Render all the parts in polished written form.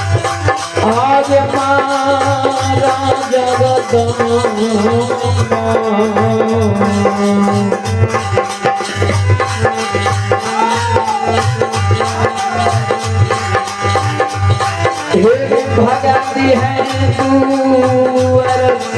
आज मारा जगदम्बा भगती है तू अरस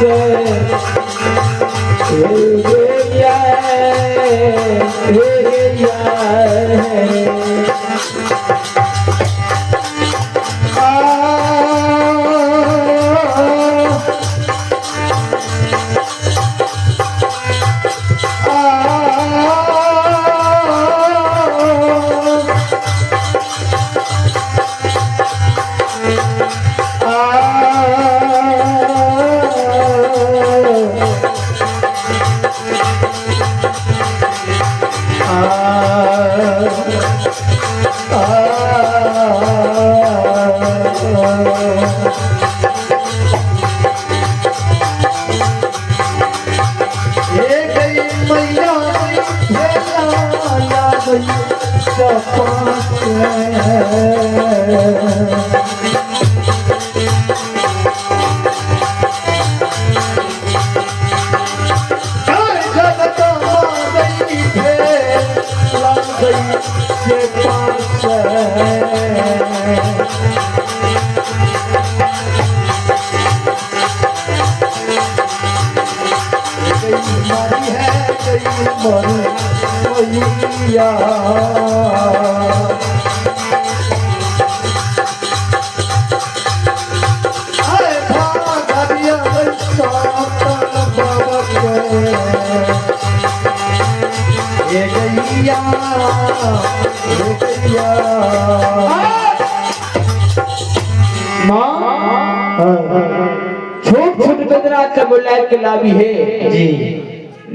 छोट छोट बदरा का बुलाए के लाभी है जी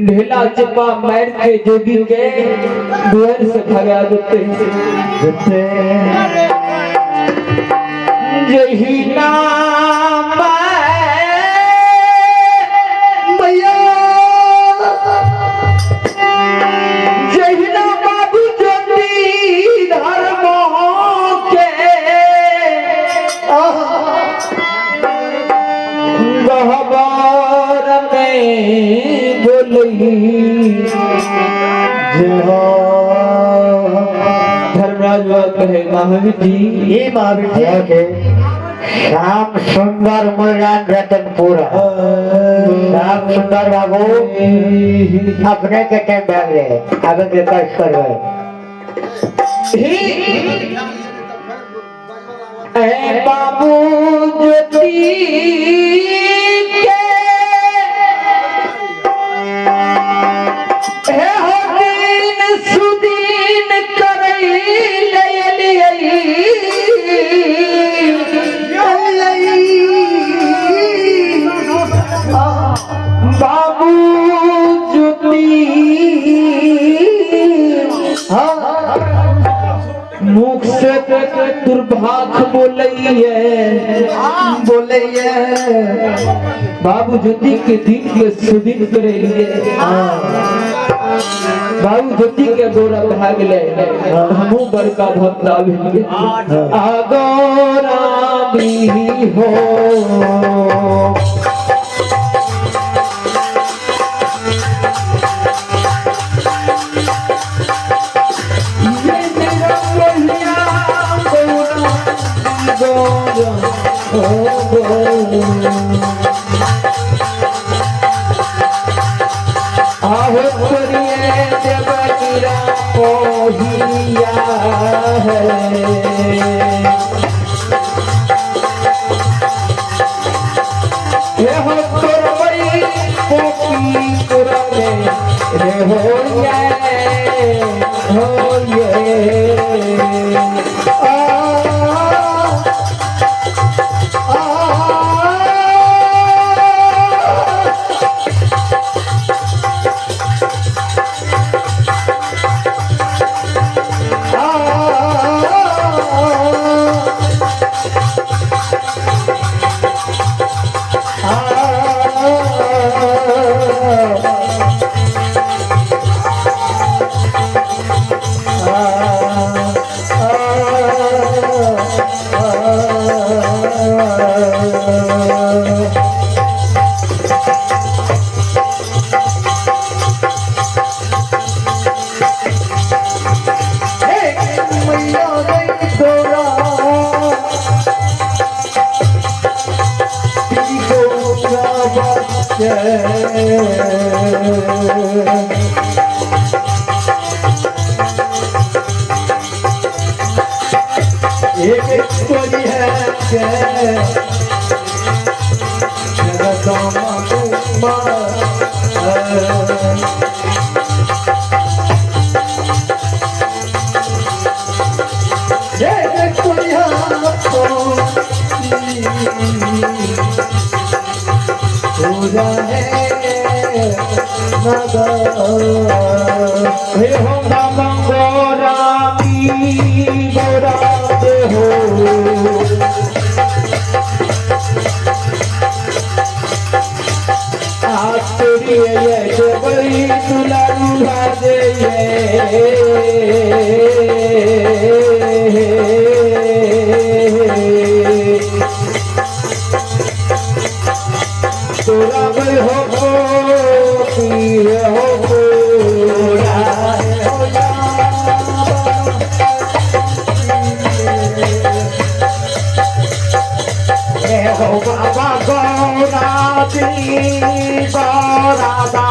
ढेला चपा मैर के जोगी के दुआर से भगा देते यही नाम मैया यही नाम बाबू ज्योति धर्म के गहबर में बोली धर्मराज कहे महावीर जी ये महावीर जी के श्याम सुंदर मैदान रतनपुर श्याम सुंदर बाबू अपने के टाइम बैठ रहे अब के कष्ट कर रहे बाबू ज्योति बाबू ज्योति मुख से दुर्भाग बोलैया बाबू ज्योति के दिन के सुदिन करे बाबू ज्योति के गोरा भाग ले हमू बड़का भक्ता भी आगोरा भी हो आहो करिए जब गिरा पोहिया है हे हो गौरामी गौरा दे हो आतरी ये बड़ी दुलारुहा दे तोरा बल हो पीर हो बाबा गौराती गौरादा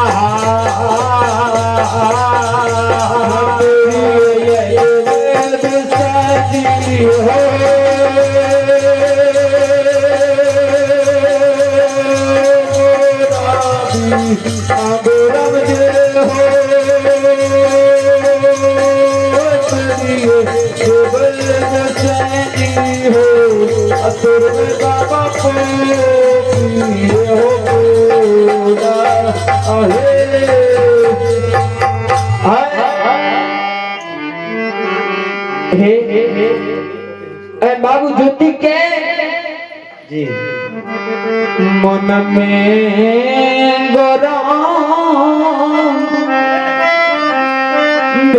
सजी हो गौरव जे हो हो असुर बाबा को बाबू ज्योति के जी मन में गोरा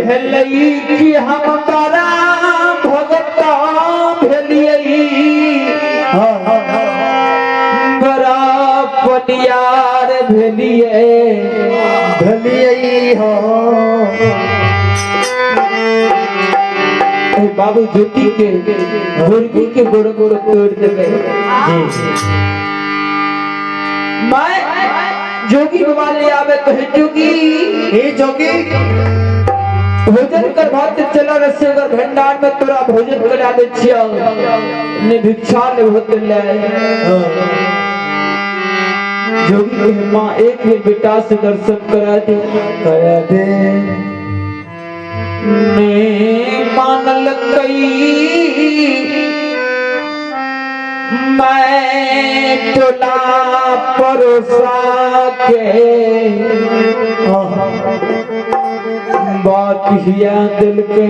भेलई कि हम तारा भगता भेलियई बड़ा पटियार भेलिए भलियई हो बाबू ज्योति के मुर्गी के गोड़ गोड़ तोड़ देवे मैं जोगी वाले आवे कहे जोगी हे जोगी भोजन कर भात चला रसेगर भंडार में तोरा भोजन करा दे छिया ने भिक्षा ले होत ले जोगी के मां एक ही बेटा से दर्शन करा दे ने मानल कई मैं टोला परोसा के बात हिया दिल के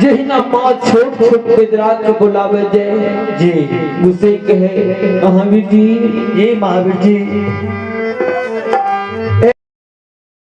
जहिना माँ छोट छोट बिदरा के बुलावे जे जी उसे कहे महावीर जी ये महावीर जी